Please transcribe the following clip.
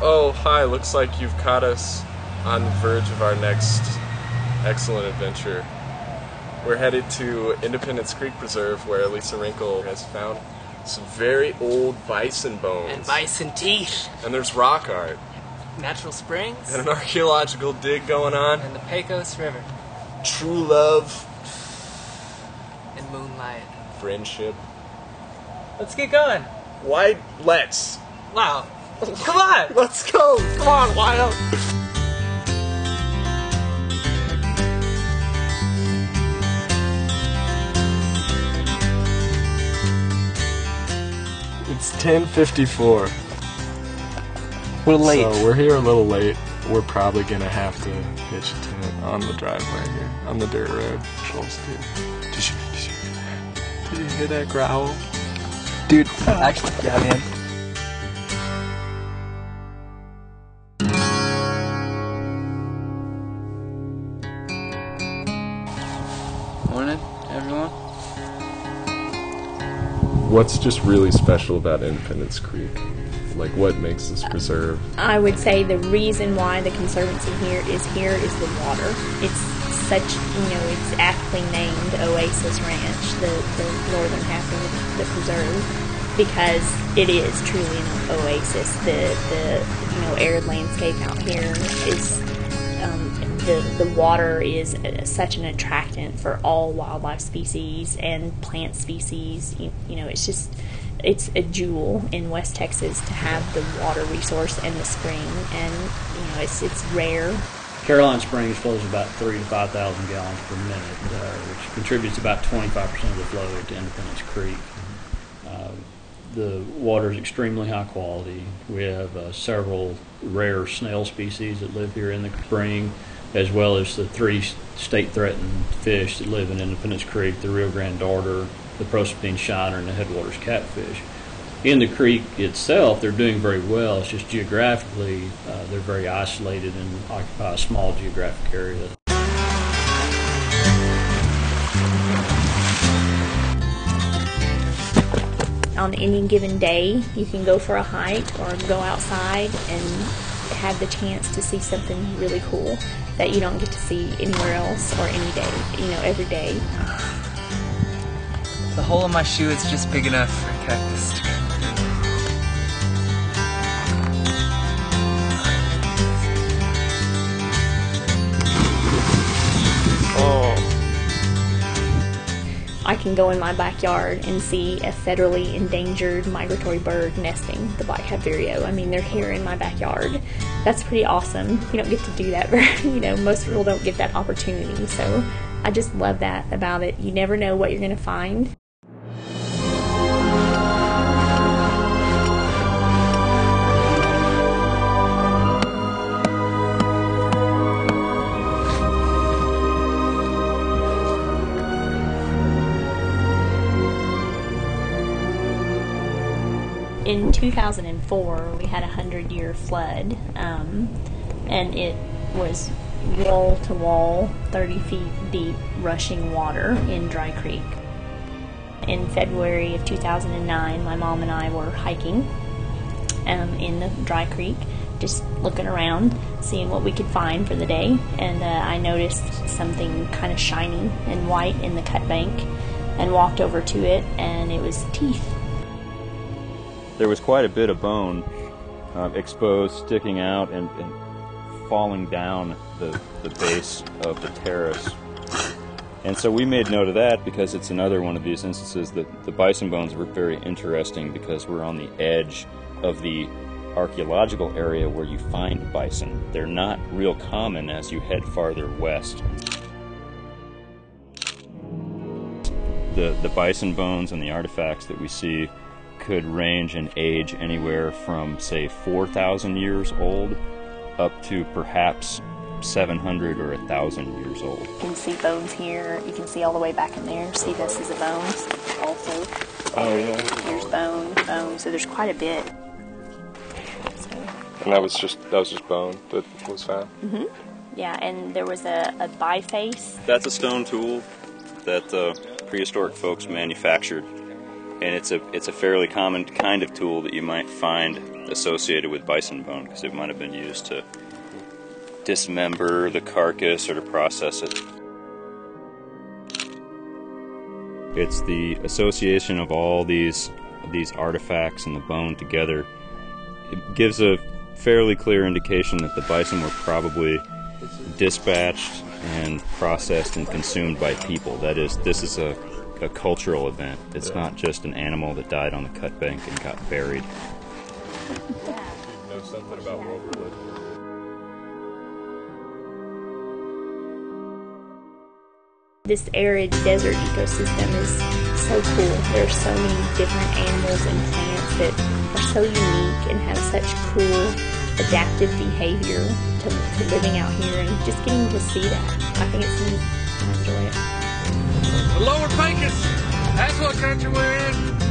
Oh, hi, looks like you've caught us on the verge of our next excellent adventure. We're headed to Independence Creek Preserve, where Lisa Wrinkle has found some very old bison bones. And bison teeth. And there's rock art. Natural springs. And an archaeological dig going on. And the Pecos River. True love. And moonlight. Friendship. Let's get going. Why? Let's. Wow. Come on. Let's go. Come on, Wild. It's 10:54. We're late. So we're here a little late. We're probably gonna have to pitch a tent on the driveway here, on the dirt road. Did you hear that growl? Dude, actually, yeah, man. Morning, everyone. What's just really special about Independence Creek? Like, what makes this preserve? I would say the reason why the Conservancy here is the water. It's such, it's aptly named Oasis Ranch, the northern half of the preserve, because it is truly an oasis. The arid landscape out here is, the water is such an attractant for all wildlife species and plant species. It's a jewel in West Texas to have the water resource and the spring, and it's rare. Caroline Springs flows about 3,000 to 5,000 gallons per minute, which contributes about 25% of the flow to Independence Creek. The water is extremely high quality. We have several rare snail species that live here in the spring, as well as the 3 state-threatened fish that live in Independence Creek: the Rio Grande darter, the Proserpine shiner, and the headwaters catfish. In the creek itself, they're doing very well. It's just geographically, they're very isolated and occupy a small geographic area. On any given day, you can go for a hike or go outside and have the chance to see something really cool that you don't get to see anywhere else or any day, every day. The hole in my shoe is just big enough for a cactus to go through. I can go in my backyard and see a federally endangered migratory bird nesting, the black-capped vireo. I mean, they're here in my backyard. That's pretty awesome. You don't get to do that most people don't get that opportunity. So I just love that about it. You never know what you're going to find. In 2004, we had a 100-year flood, and it was wall-to-wall, 30 feet deep, rushing water in Dry Creek. In February of 2009, my mom and I were hiking in the Dry Creek, just looking around, seeing what we could find for the day, and I noticed something kind of shiny and white in the cut bank, and walked over to it, and it was teeth. There was quite a bit of bone exposed, sticking out, and falling down the base of the terrace. And so we made note of that because it's another one of these instances that the bison bones were very interesting, because we're on the edge of the archaeological area where you find bison. They're not real common as you head farther west. The bison bones and the artifacts that we see could range in age anywhere from, say, 4,000 years old up to perhaps 700 or 1,000 years old. You can see bones here. You can see all the way back in there. See, this is a bone also. Oh, yeah. Here's bone. So there's quite a bit. And that was just bone that was found? Mm-hmm. Yeah, and there was a biface. That's a stone tool that prehistoric folks manufactured And it's a fairly common kind of tool that you might find associated with bison bone, because it might have been used to dismember the carcass or to process it. It's the association of all these artifacts and the bone together. It gives a fairly clear indication that the bison were probably dispatched and processed and consumed by people. That is, this is a cultural event. It's not just an animal that died on the cut bank and got buried. You know something about world religion. This arid desert ecosystem is so cool. There are so many different animals and plants that are so unique and have such cool adaptive behavior to living out here, and just getting to see that, I think it's neat. I enjoy it. The lower Pecos, that's what country we're in.